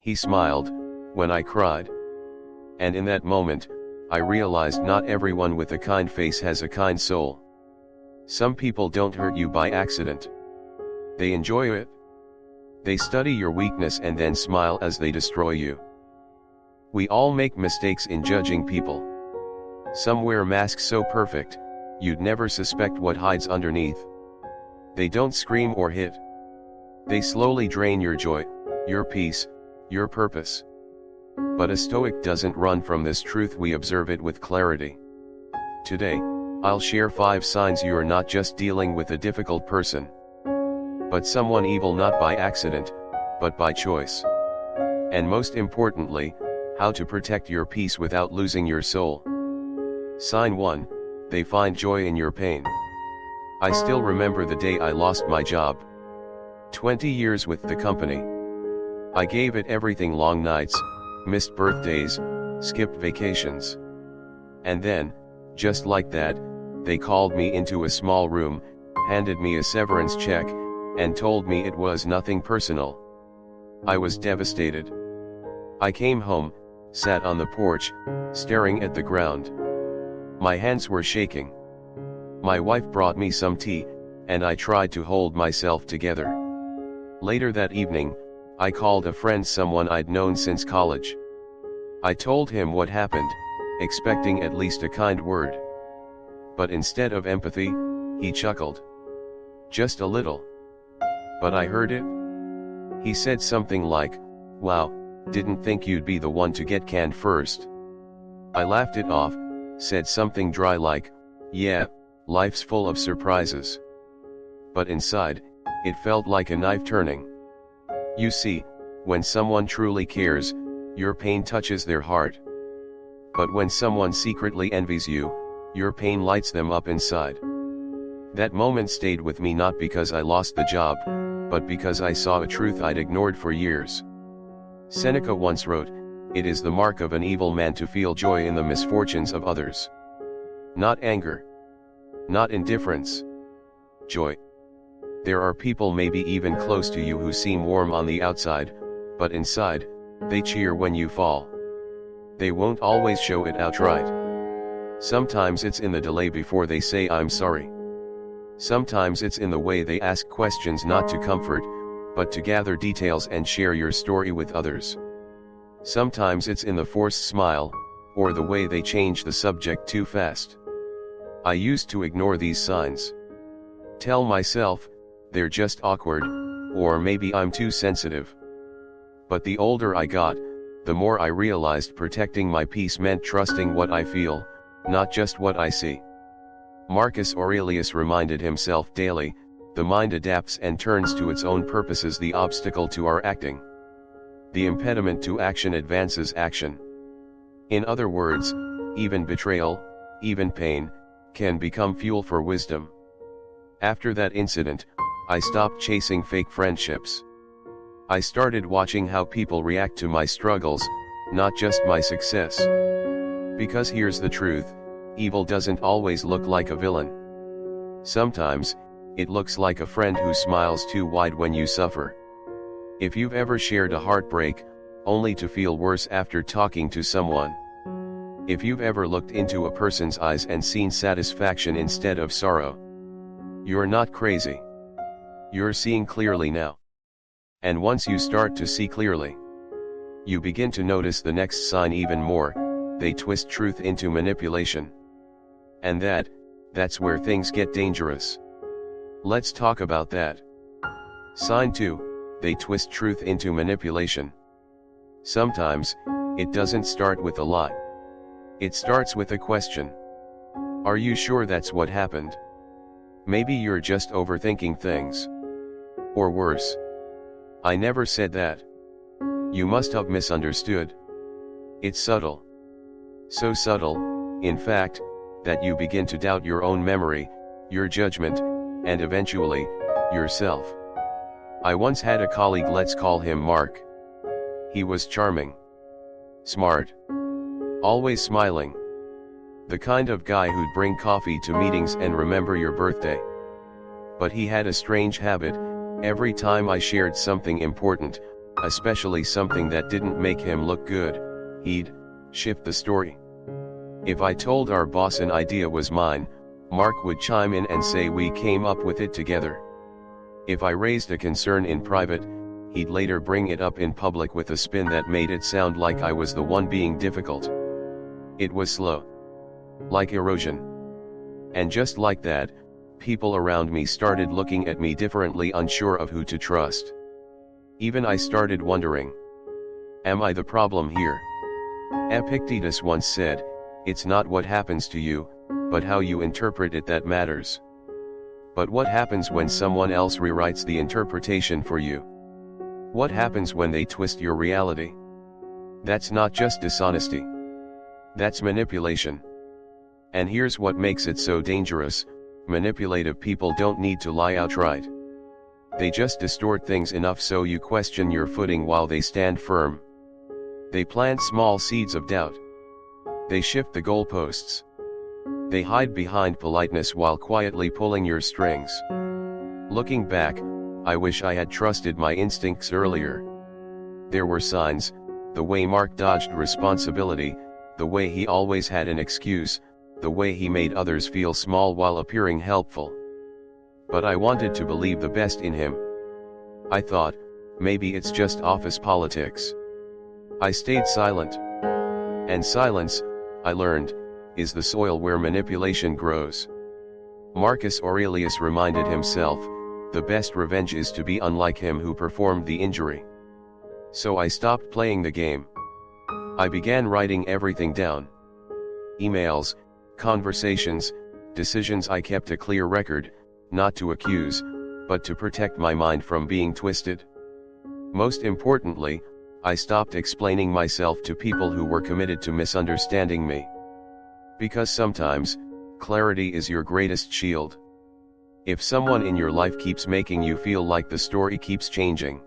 He smiled when I cried. And in that moment, I realized not everyone with a kind face has a kind soul. Some people don't hurt you by accident. They enjoy it. They study your weakness and then smile as they destroy you. We all make mistakes in judging people. Some wear masks so perfect, you'd never suspect what hides underneath. They don't scream or hit. They slowly drain your joy, your peace, your purpose. But a Stoic doesn't run from this truth, we observe it with clarity. Today, I'll share 5 signs you're not just dealing with a difficult person, but someone evil not by accident, but by choice. And most importantly, how to protect your peace without losing your soul. Sign 1, they find joy in your pain. I still remember the day I lost my job. 20 years with the company. I gave it everything, long nights, missed birthdays, skipped vacations. And then, just like that, they called me into a small room, handed me a severance check, and told me it was nothing personal. I was devastated. I came home, sat on the porch, staring at the ground. My hands were shaking. My wife brought me some tea, and I tried to hold myself together. Later that evening, I called a friend, someone I'd known since college. I told him what happened, expecting at least a kind word. But instead of empathy, he chuckled. Just a little. But I heard it. He said something like, "Wow, didn't think you'd be the one to get canned first." I laughed it off, said something dry like, "Yeah, life's full of surprises." But inside, it felt like a knife turning. You see, when someone truly cares, your pain touches their heart. But when someone secretly envies you, your pain lights them up inside. That moment stayed with me, not because I lost the job, but because I saw a truth I'd ignored for years. Seneca once wrote, "It is the mark of an evil man to feel joy in the misfortunes of others." Not anger. Not indifference. Joy. There are people maybe even close to you who seem warm on the outside, but inside, they cheer when you fall. They won't always show it outright. Sometimes it's in the delay before they say "I'm sorry." Sometimes it's in the way they ask questions, not to comfort, but to gather details and share your story with others. Sometimes it's in the forced smile, or the way they change the subject too fast. I used to ignore these signs. Tell myself, they're just awkward, or maybe I'm too sensitive. But the older I got, the more I realized protecting my peace meant trusting what I feel, not just what I see. Marcus Aurelius reminded himself daily, the mind adapts and turns to its own purposes. The obstacle to our acting, the impediment to action, advances action. In other words, even betrayal, even pain, can become fuel for wisdom. After that incident, I stopped chasing fake friendships. I started watching how people react to my struggles, not just my success. Because here's the truth, evil doesn't always look like a villain. Sometimes, it looks like a friend who smiles too wide when you suffer. If you've ever shared a heartbreak, only to feel worse after talking to someone. If you've ever looked into a person's eyes and seen satisfaction instead of sorrow. You're not crazy. You're seeing clearly now. And once you start to see clearly, you begin to notice the next sign even more: they twist truth into manipulation. And that's where things get dangerous. Let's talk about that. Sign 2, they twist truth into manipulation. Sometimes, it doesn't start with a lie. It starts with a question. Are you sure that's what happened? Maybe you're just overthinking things. Or worse. I never said that. You must have misunderstood. It's subtle. So subtle, in fact, that you begin to doubt your own memory, your judgment, and eventually, yourself. I once had a colleague, let's call him Mark. He was charming. Smart. Always smiling. The kind of guy who'd bring coffee to meetings and remember your birthday. But he had a strange habit: every time I shared something important, especially something that didn't make him look good, he'd shift the story. If I told our boss an idea was mine, Mark would chime in and say we came up with it together. If I raised a concern in private, he'd later bring it up in public with a spin that made it sound like I was the one being difficult. It was slow. Like erosion. And just like that, people around me started looking at me differently, unsure of who to trust. Even I started wondering, am I the problem here? Epictetus once said, it's not what happens to you, but how you interpret it that matters. But what happens when someone else rewrites the interpretation for you? What happens when they twist your reality? That's not just dishonesty. That's manipulation. And here's what makes it so dangerous: manipulative people don't need to lie outright. They just distort things enough so you question your footing while they stand firm. They plant small seeds of doubt. They shift the goalposts. They hide behind politeness while quietly pulling your strings. Looking back, I wish I had trusted my instincts earlier. There were signs, the way Mark dodged responsibility, the way he always had an excuse, the way he made others feel small while appearing helpful. But I wanted to believe the best in him. I thought, maybe it's just office politics. I stayed silent. And silence, I learned, is the soil where manipulation grows. Marcus Aurelius reminded himself, the best revenge is to be unlike him who performed the injury. So I stopped playing the game. I began writing everything down. Emails, conversations, decisions. I kept a clear record, not to accuse, but to protect my mind from being twisted. Most importantly, I stopped explaining myself to people who were committed to misunderstanding me. Because sometimes, clarity is your greatest shield. If someone in your life keeps making you feel like the story keeps changing,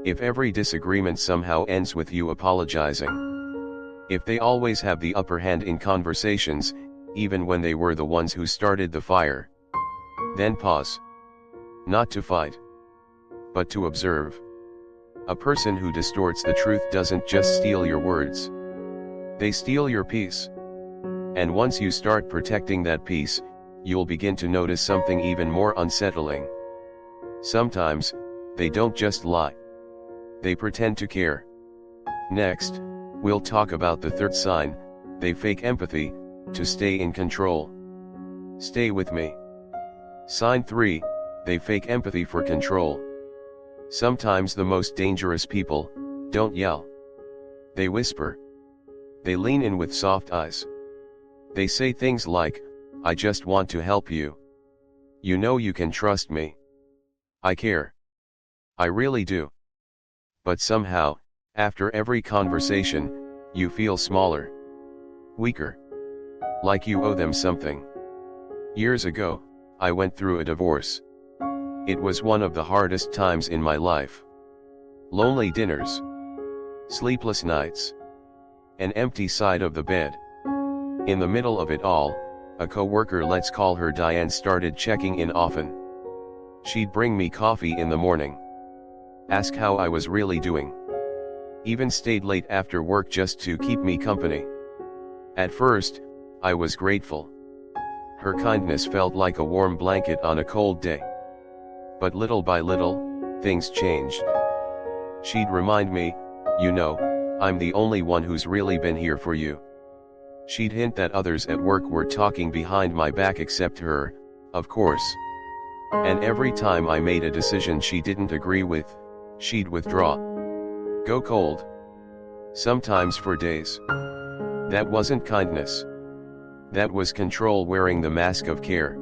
if every disagreement somehow ends with you apologizing, if they always have the upper hand in conversations, even when they were the ones who started the fire, then pause. Not to fight, but to observe. A person who distorts the truth doesn't just steal your words. They steal your peace. And once you start protecting that peace, you'll begin to notice something even more unsettling. Sometimes, they don't just lie. They pretend to care. Next, we'll talk about the third sign: they fake empathy, to stay in control. Stay with me. Sign 3, they fake empathy for control. Sometimes the most dangerous people don't yell. They whisper. They lean in with soft eyes. They say things like, I just want to help you. You know you can trust me. I care. I really do. But somehow, after every conversation, you feel smaller. Weaker. Like you owe them something. Years ago, I went through a divorce. It was one of the hardest times in my life. Lonely dinners. Sleepless nights. An empty side of the bed. In the middle of it all, a coworker, let's call her Diane, started checking in often. She'd bring me coffee in the morning. Ask how I was really doing. Even stayed late after work just to keep me company. At first, I was grateful. Her kindness felt like a warm blanket on a cold day. But little by little, things changed. She'd remind me, you know, I'm the only one who's really been here for you. She'd hint that others at work were talking behind my back except her, of course. And every time I made a decision she didn't agree with, she'd withdraw. Go cold. Sometimes for days. That wasn't kindness. That was control wearing the mask of care.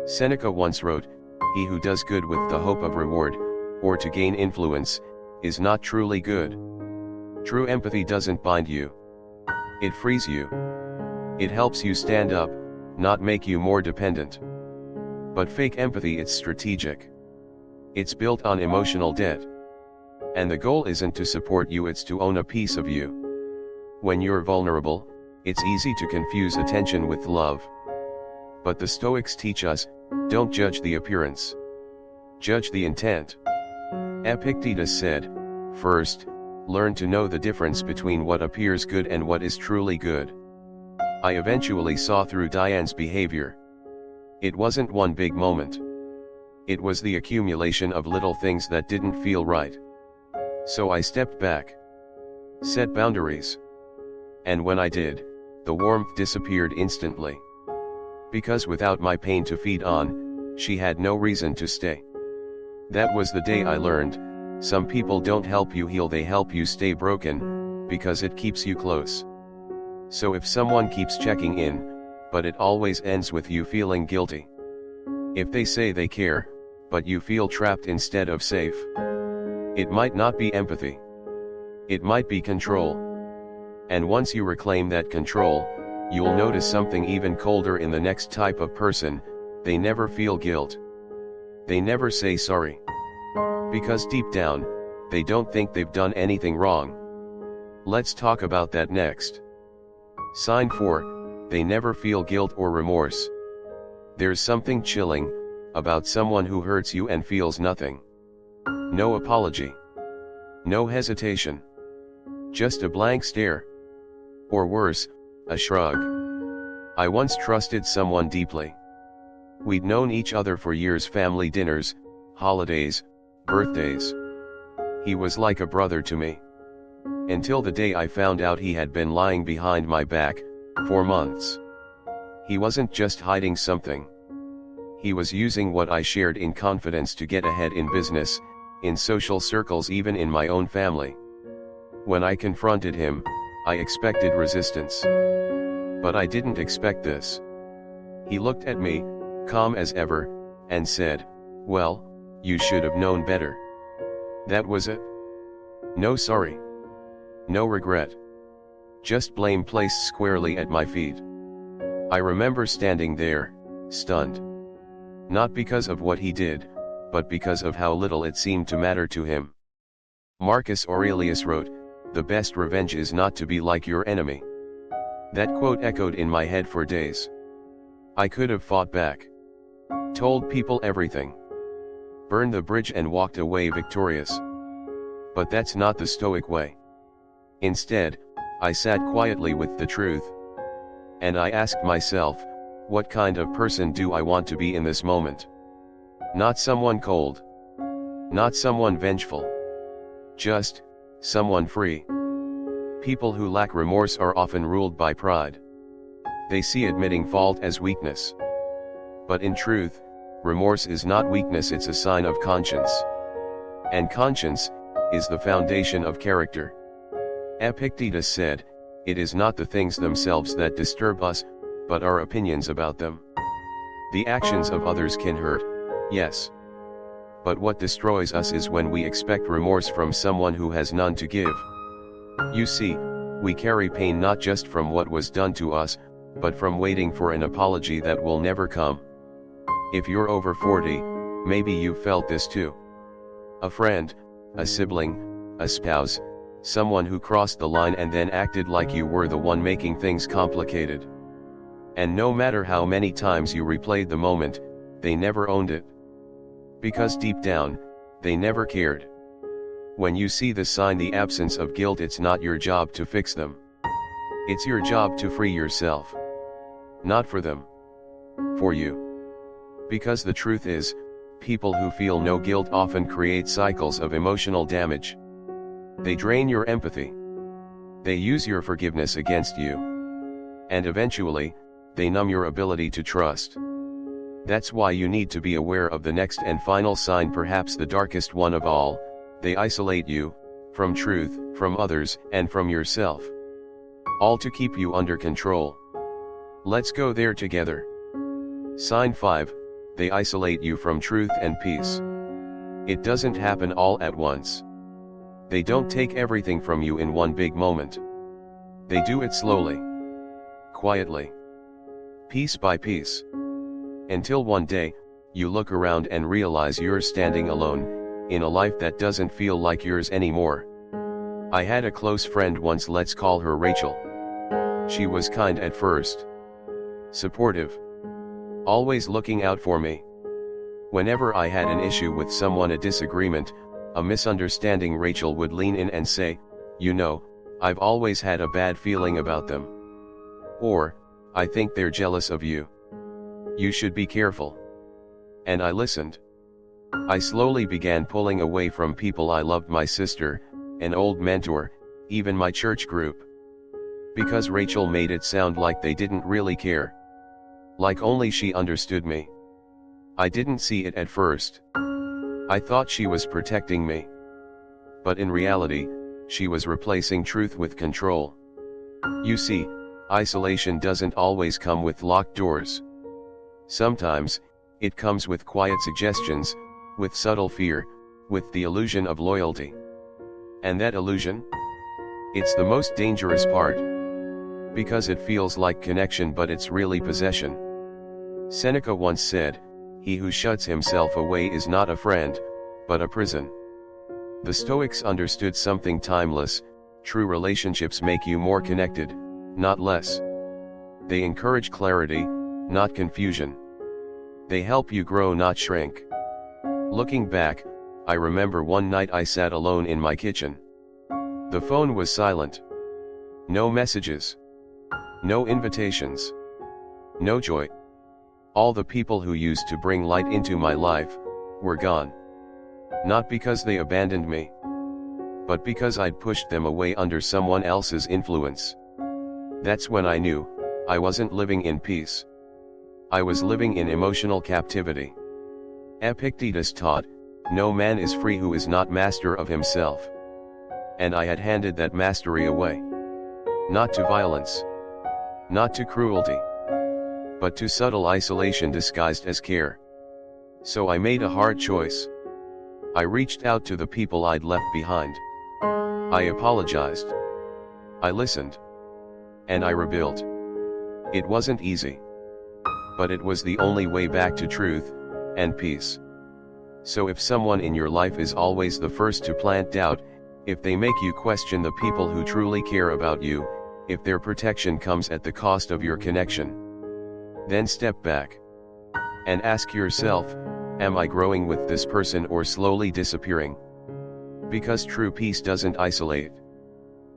Seneca once wrote, he who does good with the hope of reward, or to gain influence, is not truly good. True empathy doesn't bind you. It frees you. It helps you stand up, not make you more dependent. But fake empathy, it's strategic. It's built on emotional debt. And the goal isn't to support you, it's to own a piece of you. When you're vulnerable, it's easy to confuse attention with love. But the Stoics teach us, don't judge the appearance. Judge the intent. Epictetus said, First, learn to know the difference between what appears good and what is truly good. I eventually saw through Diane's behavior. It wasn't one big moment. It was the accumulation of little things that didn't feel right. So I stepped back. Set boundaries. And when I did, the warmth disappeared instantly. Because without my pain to feed on, she had no reason to stay. That was the day I learned, some people don't help you heal, they help you stay broken, because it keeps you close. So if someone keeps checking in, but it always ends with you feeling guilty. If they say they care, but you feel trapped instead of safe, it might not be empathy. It might be control. And once you reclaim that control, you'll notice something even colder in the next type of person: they never feel guilt. They never say sorry. Because deep down, they don't think they've done anything wrong. Let's talk about that next. Sign 4, they never feel guilt or remorse. There's something chilling about someone who hurts you and feels nothing. No apology. No hesitation. Just a blank stare. Or worse, a shrug. I once trusted someone deeply. We'd known each other for years, family dinners, holidays, birthdays. He was like a brother to me. Until the day I found out he had been lying behind my back, for months. He wasn't just hiding something. He was using what I shared in confidence to get ahead in business, in social circles, even in my own family. When I confronted him, I expected resistance. But I didn't expect this. He looked at me, calm as ever, and said, "Well, you should have known better." That was it. No sorry. No regret. Just blame placed squarely at my feet. I remember standing there, stunned. Not because of what he did, but because of how little it seemed to matter to him. Marcus Aurelius wrote, "The best revenge is not to be like your enemy." That quote echoed in my head for days. I could have fought back. Told people everything. Burned the bridge and walked away victorious. But that's not the Stoic way. Instead, I sat quietly with the truth. And I asked myself, what kind of person do I want to be in this moment? Not someone cold. Not someone vengeful. Just someone free. People who lack remorse are often ruled by pride. They see admitting fault as weakness. But in truth, remorse is not weakness, it's a sign of conscience. And conscience is the foundation of character. Epictetus said, "It is not the things themselves that disturb us, but our opinions about them." The actions of others can hurt, yes. But what destroys us is when we expect remorse from someone who has none to give. You see, we carry pain not just from what was done to us, but from waiting for an apology that will never come. If you're over 40, maybe you've felt this too. A friend, a sibling, a spouse, someone who crossed the line and then acted like you were the one making things complicated. And no matter how many times you replayed the moment, they never owned it. Because deep down, they never cared. When you see the sign, the absence of guilt, it's not your job to fix them. It's your job to free yourself. Not for them. For you. Because the truth is, people who feel no guilt often create cycles of emotional damage. They drain your empathy. They use your forgiveness against you. And eventually, they numb your ability to trust. That's why you need to be aware of the next and final sign, perhaps the darkest one of all: they isolate you, from truth, from others, and from yourself. All to keep you under control. Let's go there together. Sign 5, they isolate you from truth and peace. It doesn't happen all at once. They don't take everything from you in one big moment. They do it slowly. Quietly. Piece by piece. Until one day, you look around and realize you're standing alone, in a life that doesn't feel like yours anymore. I had a close friend once, let's call her Rachel. She was kind at first. Supportive. Always looking out for me. Whenever I had an issue with someone, a disagreement, a misunderstanding, Rachel would lean in and say, "You know, I've always had a bad feeling about them." Or, "I think they're jealous of you. You should be careful." And I listened. I slowly began pulling away from people I loved, my sister, an old mentor, even my church group. Because Rachel made it sound like they didn't really care. Like only she understood me. I didn't see it at first. I thought she was protecting me. But in reality, she was replacing truth with control. You see, isolation doesn't always come with locked doors. Sometimes, it comes with quiet suggestions, with subtle fear, with the illusion of loyalty. And that illusion? It's the most dangerous part. Because it feels like connection, but it's really possession. Seneca once said, "He who shuts himself away is not a friend, but a prison." The Stoics understood something timeless: true relationships make you more connected, not less. They encourage clarity, not confusion. They help you grow, not shrink. Looking back, I remember one night I sat alone in my kitchen. The phone was silent. No messages. No invitations. No joy. All the people who used to bring light into my life were gone. Not because they abandoned me, but because I'd pushed them away under someone else's influence. That's when I knew I wasn't living in peace. I was living in emotional captivity. Epictetus taught, "No man is free who is not master of himself." And I had handed that mastery away. Not to violence. Not to cruelty. But to subtle isolation disguised as care. So I made a hard choice. I reached out to the people I'd left behind. I apologized. I listened. And I rebuilt. It wasn't easy. But it was the only way back to truth and peace. So if someone in your life is always the first to plant doubt, if they make you question the people who truly care about you, if their protection comes at the cost of your connection, then step back. And ask yourself, am I growing with this person or slowly disappearing? Because true peace doesn't isolate.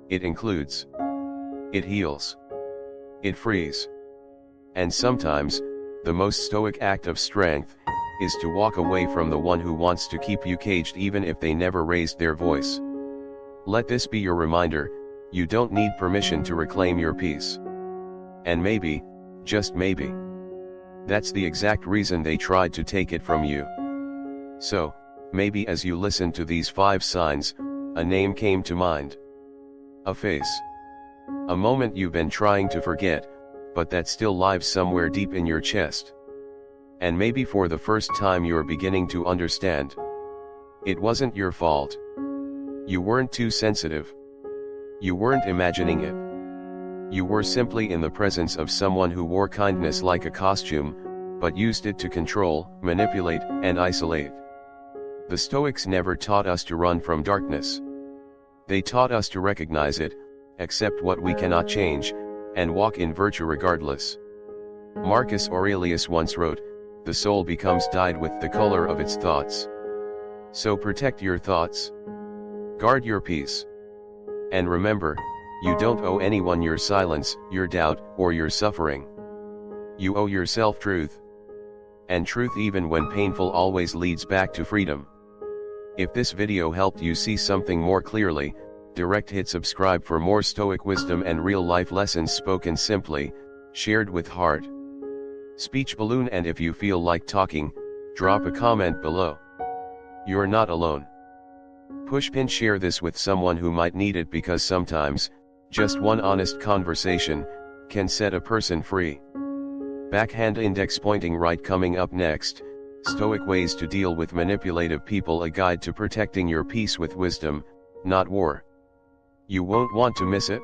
It includes. It heals. It frees. And sometimes, the most stoic act of strength is to walk away from the one who wants to keep you caged, even if they never raised their voice. Let this be your reminder: you don't need permission to reclaim your peace. And maybe, just maybe, that's the exact reason they tried to take it from you. So, maybe as you listen to these 5 signs, a name came to mind. A face. A moment you've been trying to forget, but that still lives somewhere deep in your chest. And maybe for the first time you're beginning to understand. It wasn't your fault. You weren't too sensitive. You weren't imagining it. You were simply in the presence of someone who wore kindness like a costume, but used it to control, manipulate, and isolate. The Stoics never taught us to run from darkness. They taught us to recognize it, accept what we cannot change, and walk in virtue regardless. Marcus Aurelius once wrote, "The soul becomes dyed with the color of its thoughts." So protect your thoughts. Guard your peace. And remember, you don't owe anyone your silence, your doubt, or your suffering. You owe yourself truth. And truth, even when painful, always leads back to freedom. If this video helped you see something more clearly, hit subscribe for more Stoic wisdom and real-life lessons spoken simply, shared with heart. Speech balloon. And if you feel like talking, drop a comment below. You're not alone. Push pin share this with someone who might need it, because sometimes, just one honest conversation can set a person free. Backhand index pointing right coming up next. Stoic ways to deal with manipulative people, a guide to protecting your peace with wisdom, not war. You won't want to miss it.